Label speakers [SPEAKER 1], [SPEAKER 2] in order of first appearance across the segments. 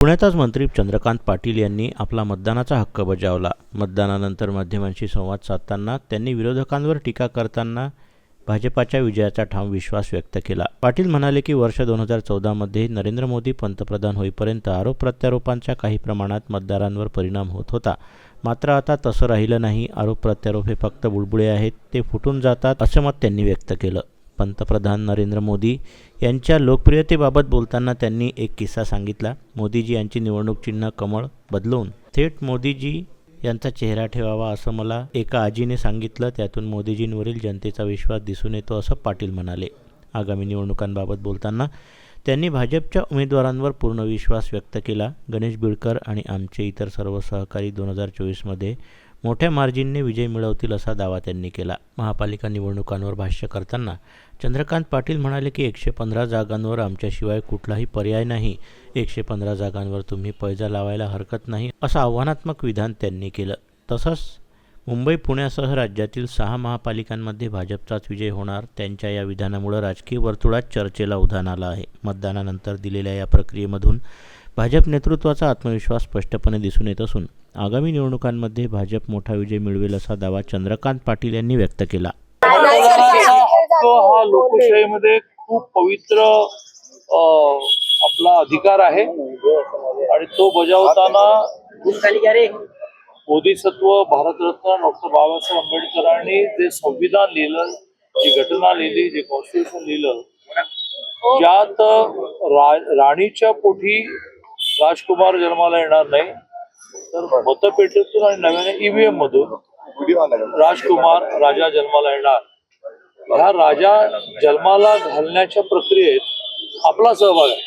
[SPEAKER 1] पुण्यातच मंत्री चंद्रकांत पाटील यांनी आपला मतदानाचा हक्क बजावला. मतदानानंतर माध्यमांशी संवाद साधताना त्यांनी विरोधकांवर टीका करताना भाजपाच्या विजयाचा ठाम विश्वास व्यक्त केला. पाटील म्हणाले की वर्ष 2014मध्ये नरेंद्र मोदी पंतप्रधान होईपर्यंत आरोप प्रत्यारोपांचा काही प्रमाणात मतदारांवर परिणाम होत होता. मात्र आता तसं राहिलं नाही. आरोप प्रत्यारोप हे फक्त बुळबुळे आहेत, ते फुटून जातात, असं मत त्यांनी व्यक्त केलं. पंतप्रधान नरेंद्र मोदी यांच्या लोकप्रियतेबाबत बोलताना त्यांनी एक किस्सा सांगितला. मोदीजी यांची निवडणूक चिन्ह कमळ बदलून थेट मोदीजी यांचा चेहरा ठेवावा असं मला एका आजीने सांगितलं. त्यातून मोदीजींवरील जनतेचा विश्वास दिसून येतो असं पाटील म्हणाले. आगामी निवडणुकांबाबत बोलताना त्यांनी भाजपच्या उमेदवारांवर पूर्ण विश्वास व्यक्त केला. गणेश बिडकर आणि आमचे इतर सर्व सहकारी 2024मध्ये मोठ्या मार्जिनने विजय मिळवतील असा दावा त्यांनी केला. महापालिका निवडणुकांवर भाष्य करताना चंद्रकांत पाटील म्हणाले की 115 जागांवर आमच्याशिवाय कुठलाही पर्याय नाही. 115 जागांवर तुम्ही पैजा लावायला हरकत नाही असं आव्हानात्मक विधान त्यांनी केलं. तसंच मुंबई पुण्यासह राज्यातील 6 महापालिकांमध्ये भाजपचाच विजय होणार. त्यांच्या या विधानामुळे राजकीय वर्तुळात चर्चेला उधाण आलं आहे. मतदानानंतर दिलेल्या या प्रक्रियेमधून भाजप नेतृत्वाचा आत्मविश्वास स्पष्टपणे दिसून येत असून आगामी निवडणुकांमध्ये भाजप मोठा विजय मिळवेल असा दावा चंद्रकांत पाटील यांनी व्यक्त केला.
[SPEAKER 2] हा लोकशाहीमध्ये खूप पवित्र आपला अधिकार आहे आणि तो बजावताना बोधिसत्व भारतरत्न डॉक्टर बाबासाहेब आंबेडकरांनी जे संविधान लिहिलं, जी घटना लिहिली, जे कॉन्स्टिट्यूशन लिहिलं, ज्यात राणीच्या पोटी राजकुमार जन्माला येणार नाही, तर मतपेटीतून आणि नव्याने ईव्हीएम मधून राजकुमार राजा जन्माला येणार. ह्या राजा जन्माला घालण्याच्या प्रक्रियेत आपला सहभाग आहे,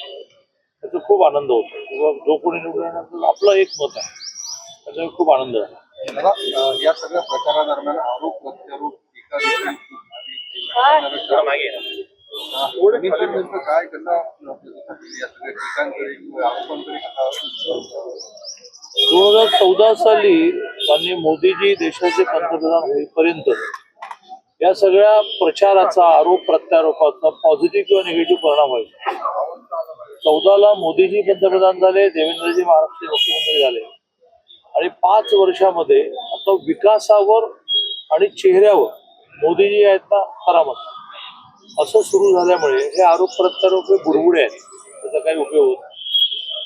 [SPEAKER 2] त्याचा खूप आनंद होतो. जो कोणी निवडून येणार आपलं एक मत आहे, त्याचा खूप आनंद आहे.
[SPEAKER 3] या सगळ्या प्रचारादरम्यान आरोप प्रत्यारोप काय कसा
[SPEAKER 2] 2014 साली माननीय मोदीजी देशाचे पंतप्रधान होईपर्यंत या सगळ्या प्रचाराचा, आरोप प्रत्यारोपाचा पॉझिटिव्ह किंवा निगेटिव्ह परिणाम व्हायचा. 14ला मोदीजी पंतप्रधान झाले, देवेंद्रजी महाराष्ट्र मुख्यमंत्री झाले आणि 5 वर्षामध्ये आता विकासावर आणि चेहऱ्यावर मोदीजी आहेत ना करामत असं सुरू झाल्यामुळे हे आरोप प्रत्यारोप हे बुडबुडे आहेत, त्याचा काही उपयोग होत नाही.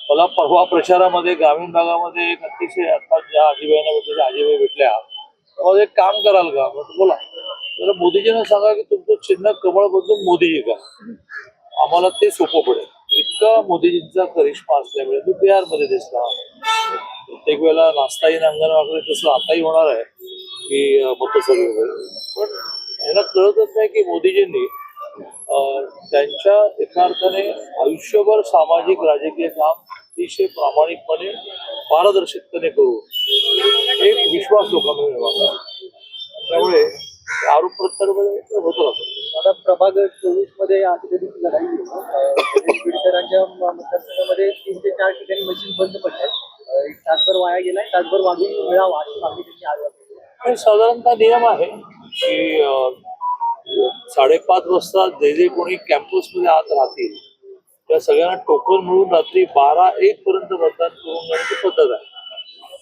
[SPEAKER 2] मला परवा प्रचारामध्ये ग्रामीण भागामध्ये एक अतिशय आता ज्या आजीबाई भेटल्या, मग एक काम कराल का म्हटलं बोला. तर मोदीजींना सांगा की तुमचं चिन्ह कमळ बदलून मोदीजी का, आम्हाला ते सोपं पडेल. इतका मोदीजींचा करिश्मा असल्यामुळे तो बिहारमध्ये दिसला. प्रत्येक वेळेला नाचताही अंगण वगैरे तसं आताही होणार आहे की मतसर्वे वगैरे. पण ह्याला कळतच नाही की मोदीजींनी त्यांच्या एका अर्थाने आयुष्यभर सामाजिक राजकीय काम अतिशय प्रामाणिकपणे पारदर्शकपणे करून एक विश्वास लोकांना निर्माण. त्यामुळे आरोप प्रत्यारोप होत राहतो.
[SPEAKER 4] आता प्रभाग 24 मध्ये आजच्या लढाई बिडकरांच्या मतदारसंघामध्ये 3 ते 4 ठिकाणी मशीन बंद पडल्या. एक तासभर वाया गेलाय, तासभर वाढून मिळावा अशी मागणी त्यांनी आज.
[SPEAKER 2] साधारणतः नियम आहे की 5:30 वाजता जे कोणी कॅम्पसमध्ये आत राहतील त्या सगळ्यांना टोकन मिळून रात्री 12-1 पर्यंत मतदान करून घेण्याची पद्धत आहे.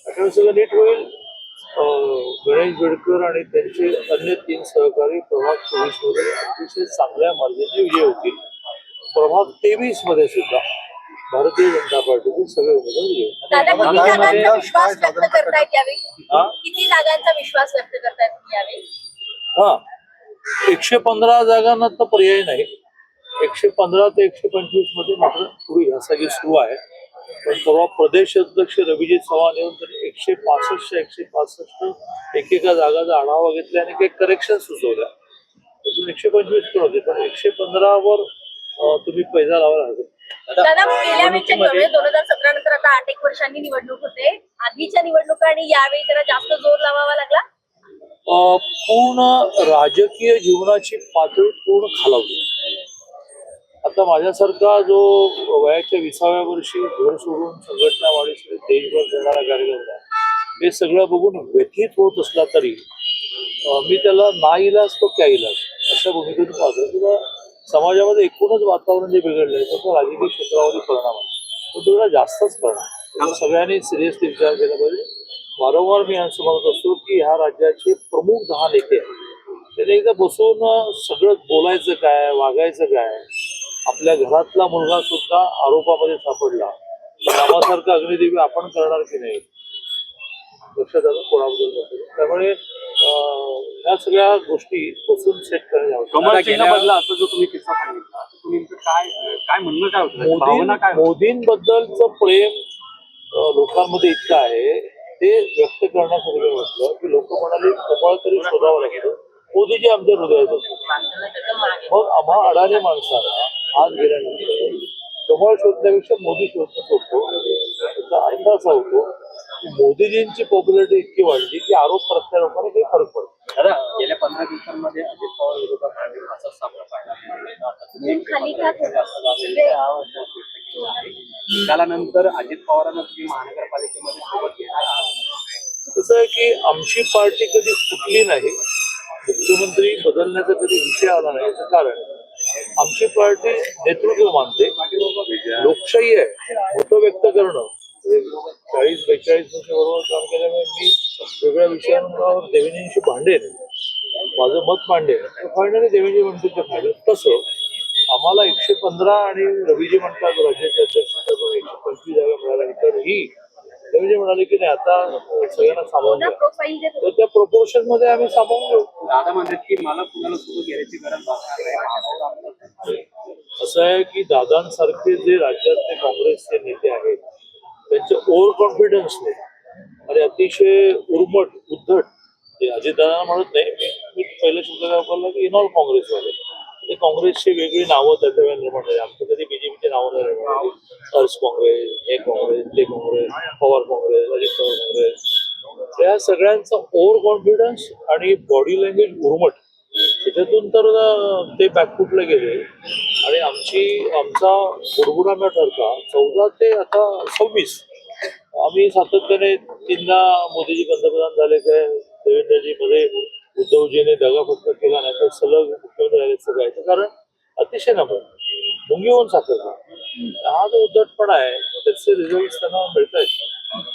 [SPEAKER 2] त्यामुळे सगळं नीट होईल. गणेश बिडकर आणि त्यांचे अन्य 3 सहकारी प्रभाग 24 मध्ये अतिशय चांगल्या मार्गाने विजय होतील. प्रभाग 23 मध्ये सुद्धा भारतीय जनता पार्टीचे सगळे उमेदवार विजय होतील.
[SPEAKER 5] विश्वास व्यक्त करतायत यावेळी, किती जागांचा विश्वास व्यक्त करतायत यावेळी?
[SPEAKER 2] 115 जागांना तर पर्याय नाही. 115 ते 125 मध्ये मात्र पुढे ह्यासाठी सुरू आहे. पण परवा प्रदेश अध्यक्ष रविजित चव्हाण येऊन त्यांनी 165 एकेका जागाचा आढावा घेतला आणि काही करेक्शन सुचवल्या. त्यातून 125 पण होते, पण 115 वर तुम्ही पैसा लावायला हवे.
[SPEAKER 5] दादा, गेल्या वेळच्या निवडणुकीत 2017 नंतर आता 8 वर्षांनी निवडणूक होते. आधीच्या निवडणुका आणि यावेळी जरा जास्त जोर लावावा लागला.
[SPEAKER 2] पूर्ण राजकीय जीवनाची पातळी पूर्ण खालावली. आता माझ्यासारखा जो वयाच्या 20व्या वर्षी घर सोडून संघटना वाढीसाठी देशभर देणारा कार्यक्रम आहे, हे सगळं बघून व्यथित होत असला तरी मी त्याला नाईलाज तो क्या इलाज अशा भूमिकेतून पाहतो. किंवा समाजामध्ये एकूणच वातावरण जे बिघडलंय त्याचा राजकीय क्षेत्रावरही परिणाम आहे. तो थोडा जास्तच करणार त्यामुळे सगळ्यांनी सिरियसली विचार केला पाहिजे. वारंवार मी असं म्हणत असतो की ह्या राज्याचे प्रमुख 10 नेते आहेत त्याने एकदा बसून सगळं बोलायचं काय, वागायचं काय. आपल्या घरातला मुलगा सुद्धा आरोपामध्ये सापडला, नावासारखं अग्निदेवी आपण करणार की नाही लक्षात आलं कोणाबद्दल बोलतोय. त्यामुळे ह्या सगळ्या गोष्टी बसून सेट करणे आवश्यक आहे.
[SPEAKER 6] कमल चिन्ह बदला असं जो तुम्ही किस्सा सांगितला तुम्ही नेमकं काय म्हणणं काय होतं त्याची भावना काय होती?
[SPEAKER 2] मोदींबद्दलचं प्रेम लोकांमध्ये इतकं आहे ते व्यक्त करण्यासाठी मी म्हटलं की लोक म्हणाले कमळ तरी शोधावं लागतं, मोदीजी आमच्या हृदयात असतो. मग आम्हा अडाणी माणसाला आज गेल्यानंतर कमळ शोधण्यापेक्षा मोदी शोधणं सोपतो. त्याचा अर्थ असा होतो की मोदीजींची पॉप्युलरिटी इतकी वाढली की आरोप प्रत्यारोपाने काही फरक पडतो.
[SPEAKER 4] दादा गेल्या 15 दिवसांमध्ये अजित पवार विरोधात असा सामना पाहिला.
[SPEAKER 5] खाली का
[SPEAKER 4] निकालानंतर अजित पवारांना तुम्ही महानगरपालिकेमध्ये सोबत घेणार आहात.
[SPEAKER 2] कसं आहे की आमची पार्टी कधी फुटली नाही, मुख्यमंत्री बदलण्याचा कधी विषय आला नाही. याचं कारण आमची पार्टी नेतृत्व मानते, लोकशाही आहे, मतं व्यक्त करणं. 40-42 वर्षाबरोबर काम केल्यामुळे मी वेगळ्या विषयांवर देवेंद्रजींशी भांडेन, माझं मत मांडेन. फायनली देवेंद्रजी म्हणतील ते फायनल. तसं आम्हाला 115 आणि रवीजी म्हणतात राज्याचे अध्यक्ष 125 जागा मिळाल्या. तरीही देवेंद्रजी म्हणाले की नाही आता सगळ्यांना सामावून घ्या,
[SPEAKER 5] प्रोफाईल जे
[SPEAKER 2] तर त्या प्रपोर्शन मध्ये आम्ही सामावून घेऊ.
[SPEAKER 4] दादा म्हणतात की मला कुणाला सोबत घेण्याची गरज नाही.
[SPEAKER 2] असं आहे की दादांसारखे जे राज्यातले काँग्रेसचे नेते आहेत त्यांचे ओव्हर कॉन्फिडन्सने आणि अतिशय उर्मट उद्धट ते अजितदादांना म्हणत नाही मी पहिला शब्द काय वापरला की इन ऑल काँग्रेसवाले ते काँग्रेसची वेगळी नावं त्याच्या निर्माण झाली. आमचं कधी बीजेपीची नावं नाही निर्माण. अर्स काँग्रेस, हे काँग्रेस, ते काँग्रेस, पवार काँग्रेस, अजित पवार काँग्रेस, या सगळ्यांचा ओव्हर कॉन्फिडन्स आणि बॉडी लँग्वेज उर्मट त्याच्यातून तर ते बॅकफुटला गेले. आणि आमचा बुडबुडा न ठरता 14 ते आता 26 आम्ही सातत्याने 3दा मोदीजी पंतप्रधान झाले काय, देवेंद्रजी मध्ये उद्धवजीने दगाफटका केला नाही तर सलग मुख्यमंत्री झाल्याचं काय कारण अतिशय नंबर मुंगी होऊन साखर हा जो उद्धटपणा आहे त्याचे रिझल्ट त्यांना मिळत आहेत.